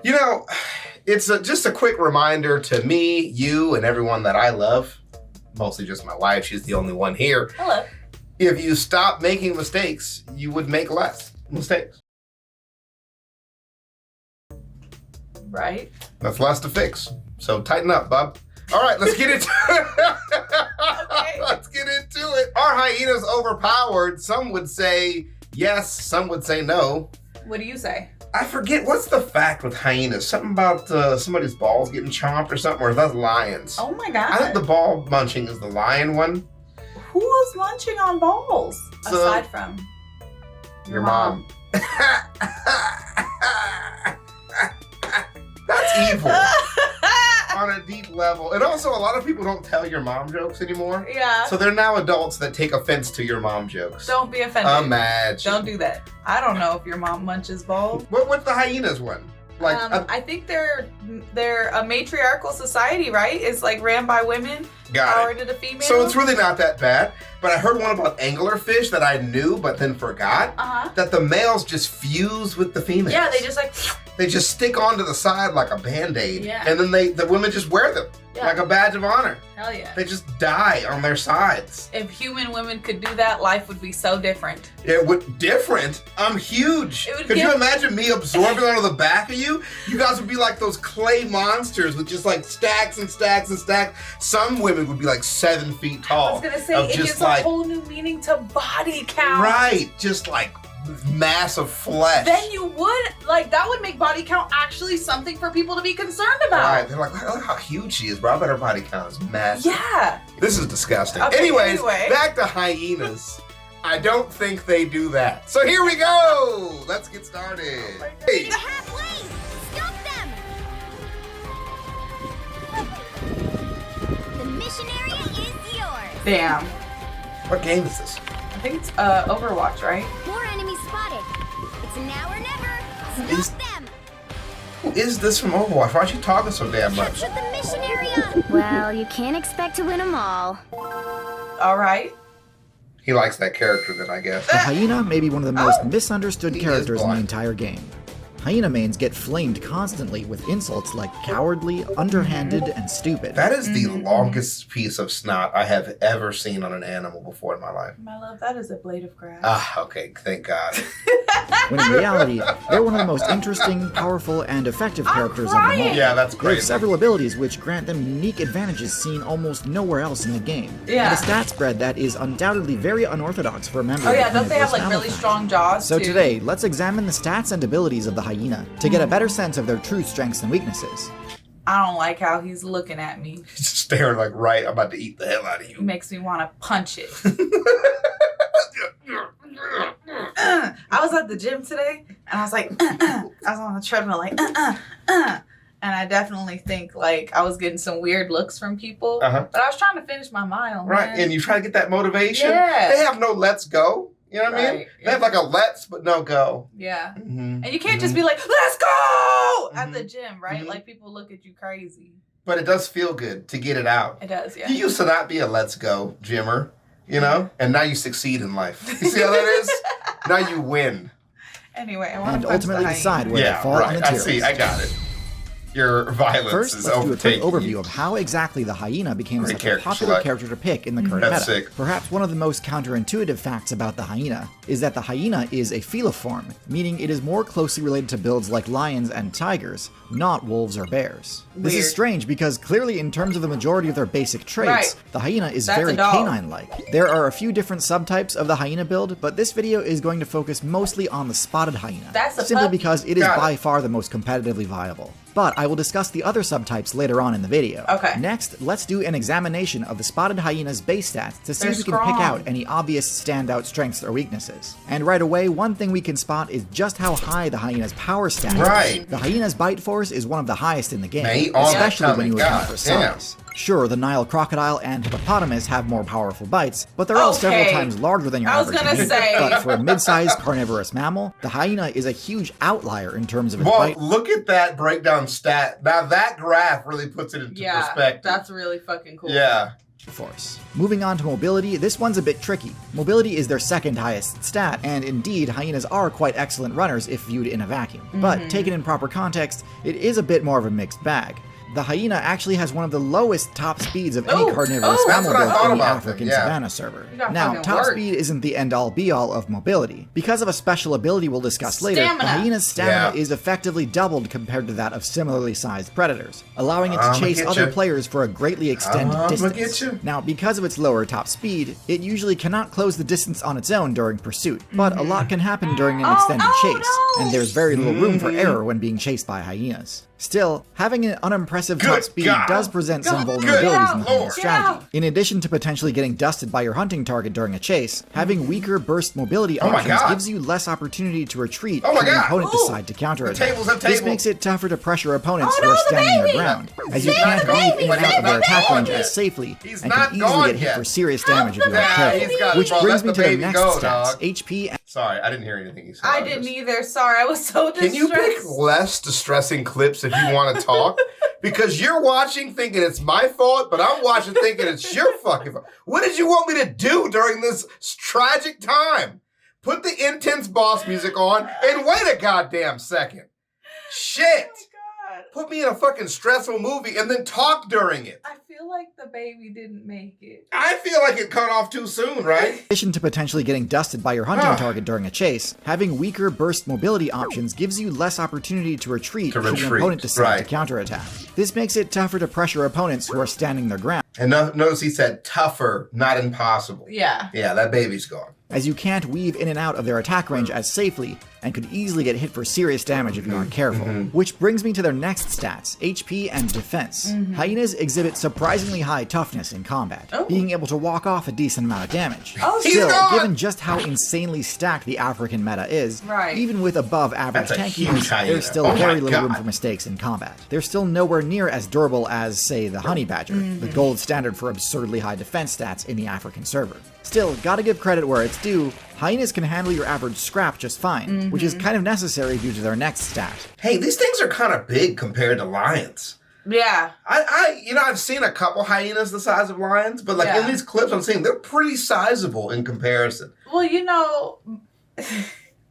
You know, it's just a quick reminder to me, you, and everyone that I love, mostly just my wife, she's the only one here. Hello. If you stop making mistakes, you would make less mistakes. Right. That's less to fix. So tighten up, bub. All right, let's get into it. Okay. Let's get into it. Are hyenas overpowered? Some would say yes, some would say no. What do you say? I forget, what's the fact with hyenas? Something about somebody's balls getting chomped or something, or that's lions? Oh my God. I think the ball munching is the lion one. Who was munching on balls? So- Aside from Your mom. That's evil on a deep level. And also, a lot of people don't tell your mom jokes anymore. Yeah. So they're now adults that take offense to your mom jokes. Don't be offended. Imagine. Don't do that. I don't know if your mom munches balls. What's the hyenas one? Like, I think they're a matriarchal society, right? It's like ran by women. got Power it. to the female. So it's really not that bad. But I heard one about anglerfish that I knew, but then forgot. That the males just fuse with the females. Yeah, they just like. They just stick onto the side like a Band-Aid. Yeah. And then the women just wear them like a badge of honor. Hell yeah. They just die on their sides. If human women could do that, life would be so different. It would different. I'm huge. Could you imagine me absorbing onto the back of you? You guys would be like those clay monsters with just like stacks and stacks and stacks. Some women would be like 7 feet tall. I was gonna say, it gives a whole new meaning to body count. Right, just like massive flesh. Then you would, like, that would make body count actually something for people to be concerned about. Right, they're like, look how huge she is, bro. I bet her body count is massive. Yeah. This is disgusting. Okay, Anyways, anyway. back to hyenas. I don't think they do that. So here we go. Let's get started. Hey. They're halfway! Stop them! The mission area is yours! Damn. What game is this? I think it's Overwatch, right? More enemies spotted. It's now or never. Is- Stop them! Who is this from Overwatch? Why are you talking so damn much? Capture the mission area! Well, you can't expect to win them all. All right. He likes that character then, I guess. The hyena may be one of the most misunderstood He is characters in the blind. entire game. Hyena mains get flamed constantly with insults like cowardly, underhanded, and stupid. That is the longest piece of snot I have ever seen on an animal before in my life. My love, that is a blade of grass. Ah, okay, thank God. When in reality, they're one of the most interesting, powerful, and effective characters of them all. crying. Yeah, that's They have crazy. several abilities which grant them unique advantages seen almost nowhere else in the game. Yeah. And a stat spread that is undoubtedly very unorthodox for a member Oh of yeah, the don't they have like Hyena really faction. strong jaws So too? today, let's examine the stats and abilities of the hyena to get a better sense of their true strengths and weaknesses. I don't like how he's looking at me. He's just staring like, right, I'm about to eat the hell out of It you. makes me want to punch it. I was at the gym today, and I was like, I was on the treadmill like, and I definitely think like I was getting some weird looks from people. Uh-huh. But I was trying to finish my mile. Right, man. and you try to get that motivation. Yeah. They have no let's go. You know what I mean? Right, They have like a let's but no go. Yeah. Mm-hmm. And you can't just be like, let's go at Mhm. the gym, right? Mhm. Like people look at you crazy. But it does feel good to get it out. It does, yeah. You used to not be a let's go gymmer, you know? And now you succeed in life. You see how that is? Now you win. Anyway, I want And to punch ultimately the decide hyena. where they Yeah, fall on right. the I tier see. list. I got it. Your violence First, is let's do a quick overtaking overview you. of how exactly the hyena became Great such a character popular select. character to pick in the current That's meta. sick. Perhaps one of the most counterintuitive facts about the hyena is that the hyena is a feliform, meaning it is more closely related to builds like lions and tigers, not wolves or bears. This Weird. is strange because clearly in terms of the majority of their basic traits, Right. the hyena is That's a very dog. canine-like. There are a few different subtypes of the hyena build, but this video is going to focus mostly on the spotted hyena, That's a simply puppy. because it is Got it. by far the most competitively viable. But I will discuss the other subtypes later on in the video. Okay. Next, let's do an examination of the spotted hyena's base stats to see They're if we can pick strong. out any obvious standout strengths or weaknesses. And right away, one thing we can spot is just how high the hyena's power stat is. Right. The hyena's bite force is one of the highest in the game, Mate, all that especially when coming. you account God for damn. size. Sure, the Nile crocodile and hippopotamus have more powerful bites, but they're all several Okay. times larger than your I was average gonna meat. say. But for a mid-sized carnivorous mammal, the hyena is a huge outlier in terms of its Well, bite. look at that breakdown stat. Now that graph really puts it into Yeah, perspective. that's really fucking cool. Yeah. force. Moving on to mobility, this one's a bit tricky. Mobility is their second highest stat, and indeed, hyenas are quite excellent runners if viewed in a vacuum. But taken in proper context, it is a bit more of a mixed bag. The hyena actually has one of the lowest top speeds of any carnivorous mammal built in the African savanna server. Now, top speed isn't the end-all be-all of mobility. Because of a special ability we'll discuss later, the hyena's stamina is effectively doubled compared to that of similarly sized predators, allowing it to chase other players for a greatly extended distance. Now, because of its lower top speed, it usually cannot close the distance on its own during pursuit, but a lot can happen during an extended chase, and there's very little room for error when being chased by hyenas. Still, having an unimpressive top speed does present some vulnerabilities in the hunting strategy. In addition to potentially getting dusted by your hunting target during a chase, having weaker burst mobility options gives you less opportunity to retreat should the opponent decide to counterattack. This makes it tougher to pressure opponents who are standing their ground, as you can't weave in and out of their attack range as safely, and can easily get hit for serious damage if you aren't careful. Which brings me to the next stats, HP and... Sorry, I didn't hear anything you said. I didn't either. Sorry, I was so distressed. Can you pick less distressing clips if you want to talk? Because you're watching thinking it's my fault, but I'm watching thinking it's your fucking fault. What did you want me to do during this tragic time? Put the intense boss music on and wait a goddamn second. Shit. Put me in a fucking stressful movie and then talk during it. I feel like the baby didn't make it. I feel like it cut off too soon, right? In addition to potentially getting dusted by your hunting target during a chase, having weaker burst mobility options gives you less opportunity to retreat should the opponent decide to counterattack. This makes it tougher to pressure opponents who are standing their ground. And notice he said tougher, not impossible. Yeah. Yeah, that baby's gone. As you can't weave in and out of their attack range as safely, and could easily get hit for serious damage if you aren't careful. Which brings me to their next stats, HP and defense. Hyenas exhibit surprisingly high toughness in combat, being able to walk off a decent amount of damage. Still, given just how insanely stacked the African meta is, even with above average tank units, there's still very little room for mistakes in combat. They're still nowhere near as durable as, say, the honey badger, the gold standard for absurdly high defense stats in the African server. Still, gotta give credit where it's due, hyenas can handle your average scrap just fine, which is kind of necessary due to their next stat. Hey, these things are kind of big compared to lions. Yeah. I've seen a couple hyenas the size of lions, but in these clips I'm seeing, they're pretty sizable in comparison. Well,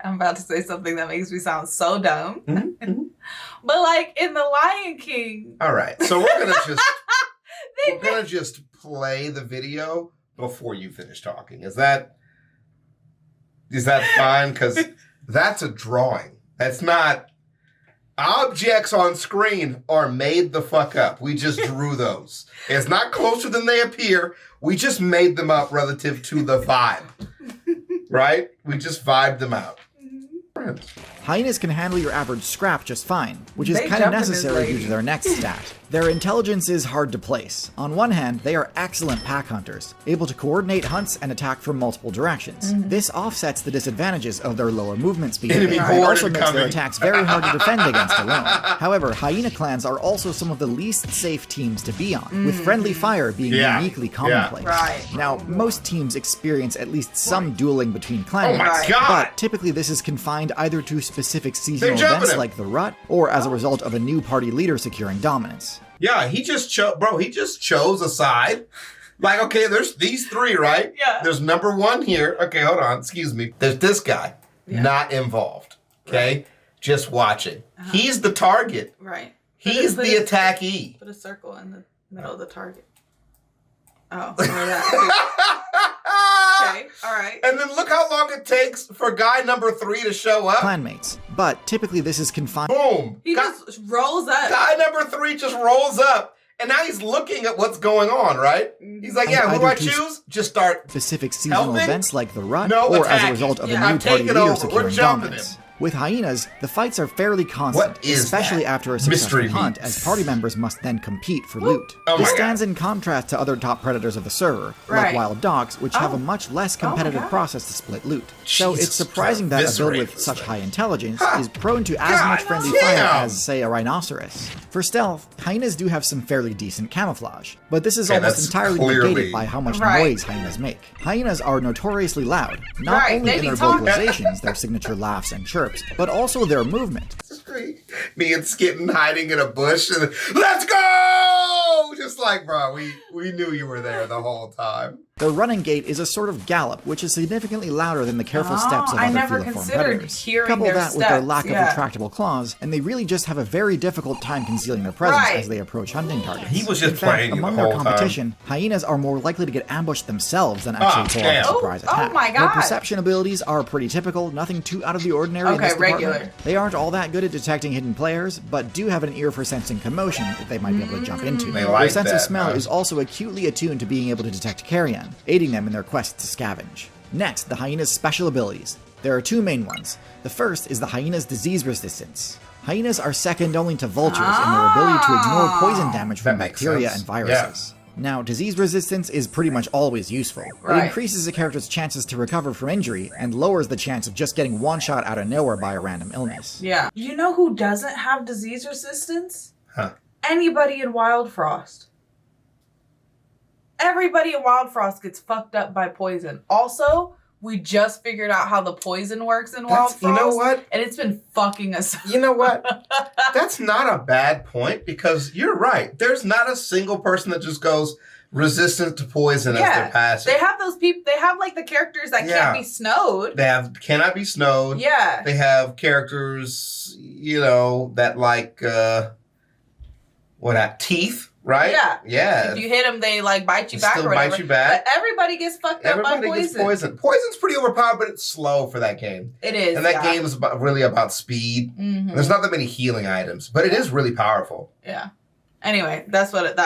I'm about to say something that makes me sound so dumb. But like in The Lion King. All right. So we're gonna just play the video before you finish talking. Is that fine? Because that's a drawing. That's not... Objects on screen are made the fuck up. We just drew those. It's not closer than they appear. We just made them up relative to the vibe. Right? We just vibed them out. Hyenas can handle your average scrap just fine, which is kind of necessary due to their next stat. Their intelligence is hard to place. On one hand, they are excellent pack hunters, able to coordinate hunts and attack from multiple directions. This offsets the disadvantages of their lower movement speed, and also makes their attacks very hard to defend against alone. However, hyena clans are also some of the least safe teams to be on, with friendly fire being uniquely commonplace. Now, most teams experience at least some dueling between clan mates, but typically this is confined either to specific seasonal events like the Rut, or as a result of a new party leader securing dominance. Yeah, he just chose a side. Like, okay, there's these three, right? Yeah. There's number one here. Okay, hold on, excuse me. There's this guy, not involved, okay? Just watching. He's the target. Right. He's the attackee. Put a circle in the middle of the target. Oh, that. Okay, all right. And then look how long it takes for guy number 3 to show up. Clanmates, but typically this is confined. Boom. He just rolls up. Guy number 3 just rolls up, and now he's looking at what's going on, right? He's like, yeah, who do I choose? Just start specific seasonal events like the Rut, or as a result of a new party leader securing dominance. With hyenas, the fights are fairly constant, especially after a successful hunt, as party members must then compete for loot. This stands in contrast to other top predators of the server, like wild dogs, which have a much less competitive process to split loot. So it's surprising that a build with such high intelligence is prone to as much friendly fire as, say, a rhinoceros. For stealth, hyenas do have some fairly decent camouflage, but this is almost entirely negated by how much noise hyenas make. Hyenas are notoriously loud, not only in their vocalizations, their signature laughs and chirps, but also their movement. Me and Skitten hiding in a bush and let's go! Just like, bro, we knew you were there the whole time. Their running gait is a sort of gallop, which is significantly louder than the careful steps of other feliform predators. Couple that with their lack of retractable claws, and they really just have a very difficult time concealing their presence as they approach hunting targets. He was just playing the whole time. Among their competition, hyenas are more likely to get ambushed themselves than actually pull off a surprise attack. Oh my god! Their perception abilities are pretty typical, nothing too out of the ordinary in this department. They aren't all that good at detecting hidden players, but do have an ear for sensing commotion that they might be able to jump into. Their sense of smell is also acutely attuned to being able to detect carrion, aiding them in their quest to scavenge. Next, the hyena's special abilities. There are two main ones. The first is the hyena's disease resistance. Hyenas are second only to vultures in their ability to ignore poison damage from bacteria and viruses. Now, disease resistance is pretty much always useful. It increases a character's chances to recover from injury and lowers the chance of just getting one shot out of nowhere by a random illness. Yeah. You know who doesn't have disease resistance? Huh. Anybody in Wild Frost. Everybody in Wild Frost gets fucked up by poison. Also, we just figured out how the poison works in Wild Frost. You know what? And it's been fucking us. You know what? That's not a bad point because you're right. There's not a single person that just goes resistant to poison as their passive. They have those people. They have like the characters that can't be snowed. They cannot be snowed. Yeah. They have characters, that like teeth. Right? Yeah. Yeah. If you hit them, they like bite you back or whatever. Bite you back. But everybody gets fucked up by poison. Everybody gets poison. Poison's pretty overpowered, but it's slow for that game. It is. And that game is really about speed. Mm-hmm. There's not that many healing items, but it is really powerful. Yeah. Anyway, that's what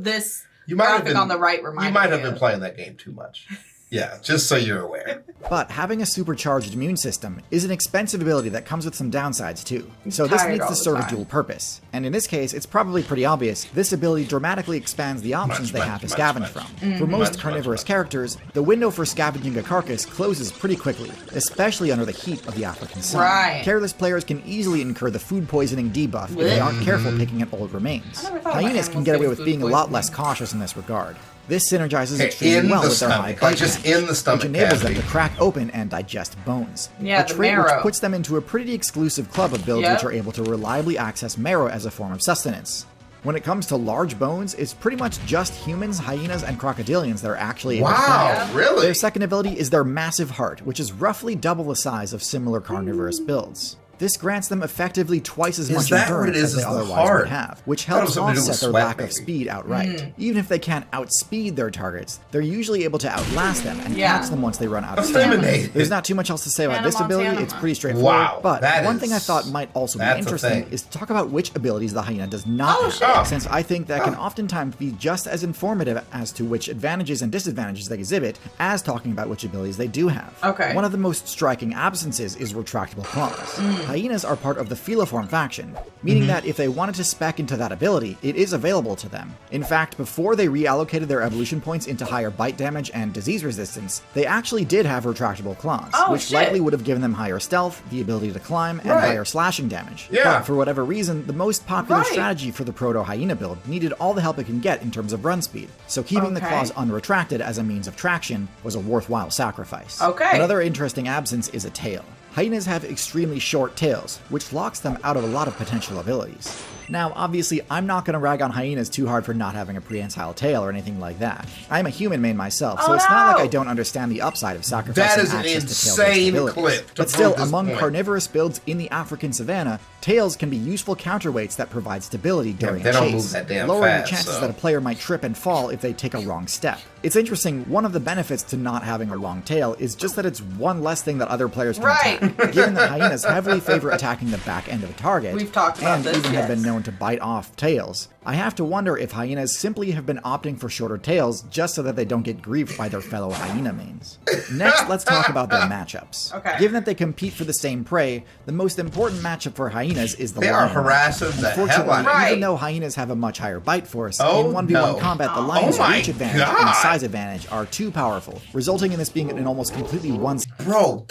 this graphic on the right reminds me. You might have been playing that game too much. Yeah, just so you're aware. But having a supercharged immune system is an expensive ability that comes with some downsides too. So this needs to serve a dual purpose. And in this case, it's probably pretty obvious. This ability dramatically expands the options they have to scavenge from. For most carnivorous characters, the window for scavenging a carcass closes pretty quickly, especially under the heat of the African sun. Careless players can easily incur the food poisoning debuff if they aren't careful picking at old remains. Hyenas can get away with being a lot less cautious in this regard. This synergizes extremely well with their high bite damage, which enables them to crack open and digest bones. Yeah, a trait which puts them into a pretty exclusive club of builds which are able to reliably access marrow as a form of sustenance. When it comes to large bones, it's pretty much just humans, hyenas, and crocodilians that are actually able to find. Really? Their second ability is their massive heart, which is roughly double the size of similar carnivorous builds. This grants them effectively twice as much endurance as they otherwise would have, which helps offset their lack of speed outright. Even if they can't outspeed their targets, they're usually able to outlast them and catch them once they run out of stamina. There's not too much else to say about this ability, it's pretty straightforward, but one thing I thought might also be interesting is to talk about which abilities the hyena does not have, since I think that can oftentimes be just as informative as to which advantages and disadvantages they exhibit as talking about which abilities they do have. One of the most striking absences is retractable claws. Hyenas are part of the feliform faction, meaning that if they wanted to spec into that ability, it is available to them. In fact, before they reallocated their evolution points into higher bite damage and disease resistance, they actually did have retractable claws, which likely would have given them higher stealth, the ability to climb, and higher slashing damage. But for whatever reason, the most popular strategy for the proto-hyena build needed all the help it can get in terms of run speed, so keeping the claws unretracted as a means of traction was a worthwhile sacrifice. Another interesting absence is a tail. Hyenas have extremely short tails, which locks them out of a lot of potential abilities. Now, obviously, I'm not going to rag on hyenas too hard for not having a prehensile tail or anything like that. I'm a human main myself, so it's not like I don't understand the upside of sacrificing access to tail-based abilities. But still, among carnivorous builds in the African savanna, tails can be useful counterweights that provide stability during a chase, lowering the chances that a player might trip and fall if they take a wrong step. It's interesting, one of the benefits to not having a long tail is just that it's one less thing that other players can attack. Given that hyenas heavily favor attacking the back end of a target, and even have been known to bite off tails, I have to wonder if hyenas simply have been opting for shorter tails just so that they don't get griefed by their fellow hyena mains. Next, let's talk about their matchups. Given that they compete for the same prey, the most important matchup for hyenas is the lion. They are harassing the hell out of it. Even though hyenas have a much higher bite force, in 1v1 combat, the lion's reach advantage and size advantage are too powerful, resulting in this being an almost completely one. Bro,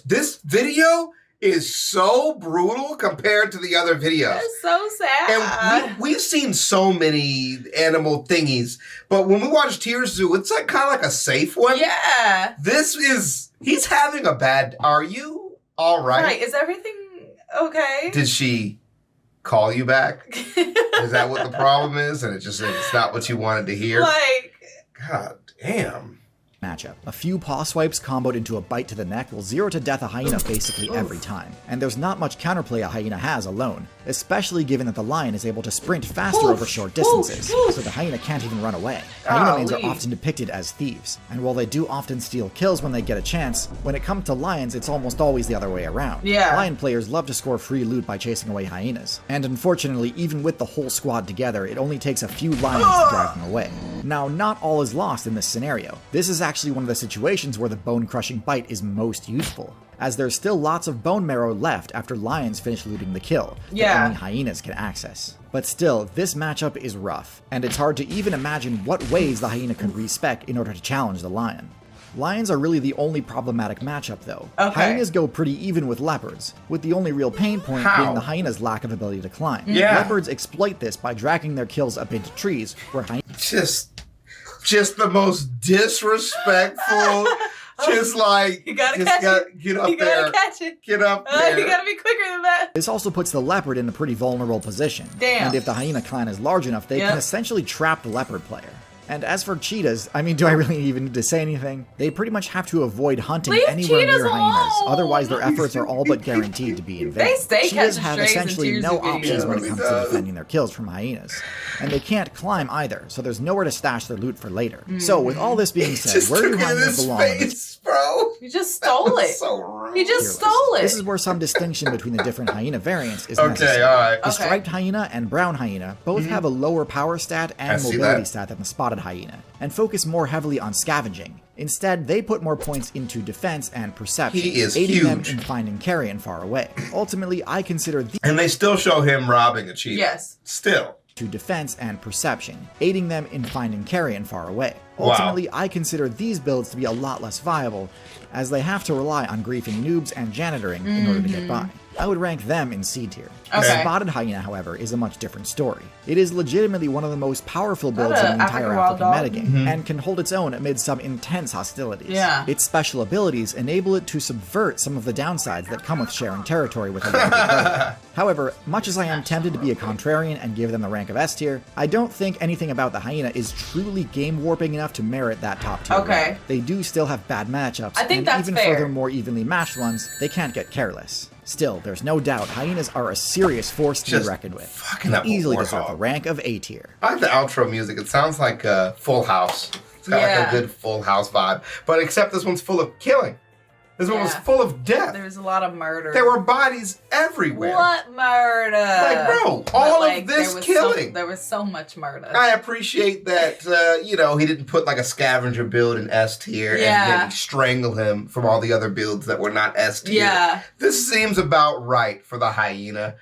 this video is so brutal compared to the other videos. It's so sad. And we've seen so many animal thingies, but when we watch TierZoo, it's like kind of like a safe one. Yeah. He's having a bad, are you all right? Right, is everything okay? Did she call you back? Is that what the problem is? And it's not what you wanted to hear? Like, God damn. Matchup. A few paw swipes comboed into a bite to the neck will zero to death a hyena basically every time, and there's not much counterplay a hyena has alone, especially given that the lion is able to sprint faster over short distances, so the hyena can't even run away. Hyena mains are often depicted as thieves, and while they do often steal kills when they get a chance, when it comes to lions it's almost always the other way around. Yeah. Lion players love to score free loot by chasing away hyenas, and unfortunately even with the whole squad together, it only takes a few lions to drive them away. Now, not all is lost in this scenario. This is actually one of the situations where the bone-crushing bite is most useful, as there's still lots of bone marrow left after lions finish looting the kill that only hyenas can access. But still, this matchup is rough, and it's hard to even imagine what ways the hyena could respec in order to challenge the lion. Lions are really the only problematic matchup though. Hyenas go pretty even with leopards, with the only real pain point being the hyena's lack of ability to climb. Leopards exploit this by dragging their kills up into trees, where hyenas... Just the most disrespectful. Just like you gotta catch it. Get up you there. Gotta catch it. Get up there. You gotta be quicker than that. This also puts the leopard in a pretty vulnerable position. Damn. And if the hyena clan is large enough, they can essentially trap the leopard player. And as for cheetahs, I mean, do I really even need to say anything? They pretty much have to avoid hunting anywhere near hyenas, otherwise their efforts are all but guaranteed to be in vain. Cheetahs have essentially no options when it comes to defending their kills from hyenas. And they can't climb either, so there's nowhere to stash their loot for later. So with all this being said, where do hyenas belong in this? Bro. You just stole it. So rude. You just stole it. This is where some distinction between the different hyena variants is necessary. Okay, alright. The striped hyena and brown hyena both have a lower power stat and mobility stat than the spotted hyena, and focus more heavily on scavenging. Instead, they put more points into defense and perception, aiding them in finding carrion far away. Ultimately, I consider these... And they still show him robbing a cheetah. Yes. Still. To defense and perception, aiding them in finding carrion far away. Ultimately, I consider these builds to be a lot less viable, as they have to rely on griefing noobs and janitoring in order to get by. I would rank them in C tier. The spotted hyena, however, is a much different story. It is legitimately one of the most powerful builds in the entire African metagame, and can hold its own amid some intense hostilities. Its special abilities enable it to subvert some of the downsides that come with sharing territory with a larger player. However, much as I am tempted to be a contrarian and give them the rank of S tier, I don't think anything about the hyena is truly game warping enough to merit that top tier rank. They do still have bad matchups, and even for their more evenly matched ones, they can't get careless. Still, there's no doubt hyenas are a serious force to be reckoned with, and easily deserve the rank of A tier. I like the outro music. It sounds like Full House. It's got like a good Full House vibe. But except this one's full of killing. This one was full of death. There was a lot of murder. There were bodies everywhere. What murder? Like, bro, all of this killing. There was so much murder. I appreciate that, you know, he didn't put like a scavenger build in S tier and maybe strangle him from all the other builds that were not S tier. This seems about right for the hyena.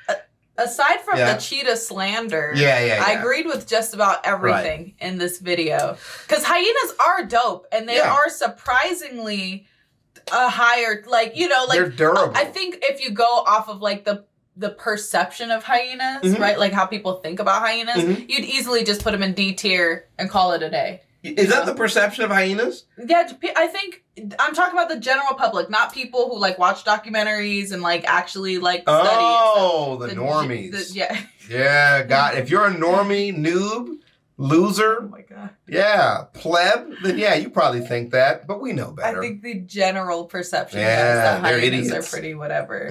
Aside from the cheetah slander, I agreed with just about everything in this video. Because hyenas are dope, and they are surprisingly... a higher, like, you know, like, they're durable. I think if you go off of like the perception of hyenas, right, like how people think about hyenas, you'd easily just put them in D tier and call it a day. Is that the perception of hyenas? Yeah, I think I'm talking about the general public, not people who like watch documentaries and like actually like study. Oh, the normies. Yeah, God, if you're a normie noob. Loser? Oh my god. Yeah. Pleb? Then yeah, you probably think that, but we know better. I think the general perception is that hyenas are pretty whatever.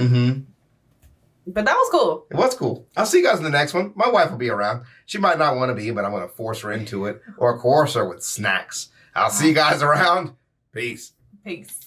But that was cool. It was cool. I'll see you guys in the next one. My wife will be around. She might not want to be, but I'm going to force her into it or coerce her with snacks. I'll see you guys around. Peace. Peace.